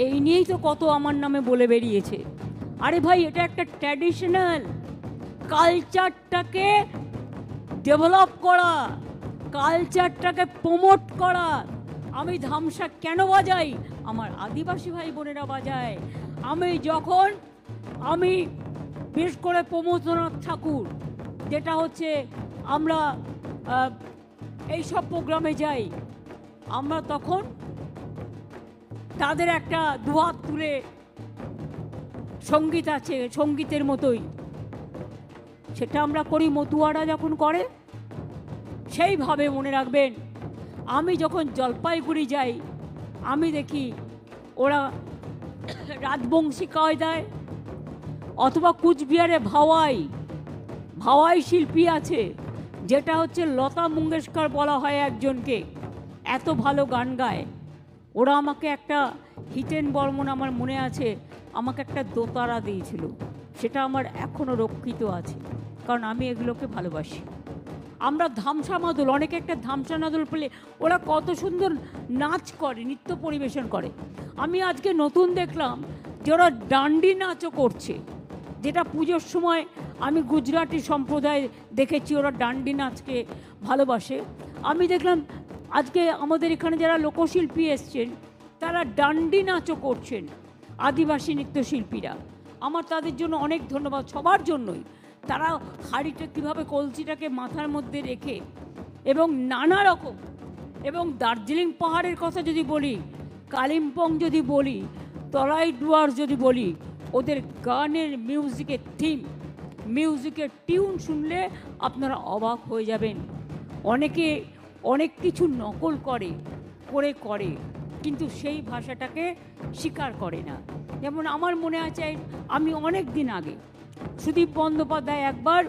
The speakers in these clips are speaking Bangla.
এই নিয়েই তো কত আমার নামে বলে বেরিয়েছে। আরে ভাই, এটা একটা ট্র্যাডিশনাল কালচারটাকে ডেভেলপ করা, কালচারটাকে প্রমোট করা। আমি ধামসা কেন বাজাই? আমার আদিবাসী ভাই বোনেরা বাজায়। আমি বিশেষ করে প্রমোদনাথ ঠাকুর, যেটা হচ্ছে আমরা এইসব প্রোগ্রামে যাই, আমরা তখন তাদের একটা দুহাত তুলে সঙ্গীত আছে, সঙ্গীতের মতোই সেটা আমরা করি। মতুয়ারা যখন করে সেইভাবে মনে রাখবেন, আমি যখন জলপাইগুড়ি যাই আমি দেখি ওরা রাজবংশী কায়দায়, অথবা কুচবিহারে ভাওয়াই শিল্পী আছে, যেটা হচ্ছে লতা মঙ্গেশকর বলা হয় একজনকে, এত ভালো গান গায়। ওরা আমাকে একটা হিতেন বর্মন, আমার মনে আছে, আমাকে একটা দোতারা দিয়েছিল, সেটা আমার এখনও রক্ষিত আছে, কারণ আমি এগুলোকে ভালোবাসি। আমরা ধামসা মাদল, অনেকে একটা ধামসা মাদল পেলে ওরা কত সুন্দর নাচ করে, নৃত্য পরিবেশন করে। আমি আজকে নতুন দেখলাম যে ওরা ডান্ডি নাচও করছে, যেটা পুজোর সময় আমি গুজরাটি সম্প্রদায় দেখেছি, ওরা ডান্ডি নাচকে ভালোবাসে। আমি দেখলাম আজকে আমাদের এখানে যারা লোকশিল্পী এসছেন তারা ডান্ডি নাচও করছেন, আদিবাসী নৃত্যশিল্পীরা। আমার তাদের জন্য অনেক ধন্যবাদ, সবার জন্যই। তারা হাঁড়িটা কীভাবে, কলসিটাকে মাথার মধ্যে রেখে, এবং নানা রকম, এবং দার্জিলিং পাহাড়ের কথা যদি বলি, কালিম্পং যদি বলি, তরাই ডুয়ার্স যদি বলি, ওদের গানের মিউজিকের থিম, মিউজিকের টিউন শুনলে আপনারা অবাক হয়ে যাবেন। অনেকে অনেক কিছু নকল করে, কিন্তু সেই ভাষাটাকে স্বীকার করে না। যেমন আমার মনে আছে, আমি অনেক দিন আগে সুদীপ বন্দ্যোপাধ্যায় একবার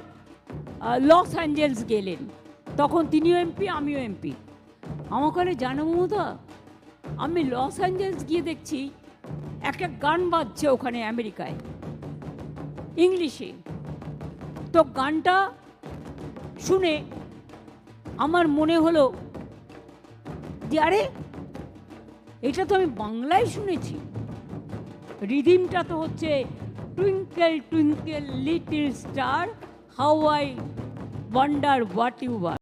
লস অ্যাঞ্জেলস গেলেন, তখন তিনিও এমপি, আমিও এমপি। আমাকে জানো মমতা, আমি লস অ্যাঞ্জেলস গিয়ে দেখছি একটা গান বাজছে ওখানে আমেরিকায়, ইংলিশে। তো গানটা শুনে আমার মনে হলো যে আরে, এটা তো আমি বাংলায় শুনেছি। রিদিমটা তো হচ্ছে twinkle twinkle little star, how I wonder what you R.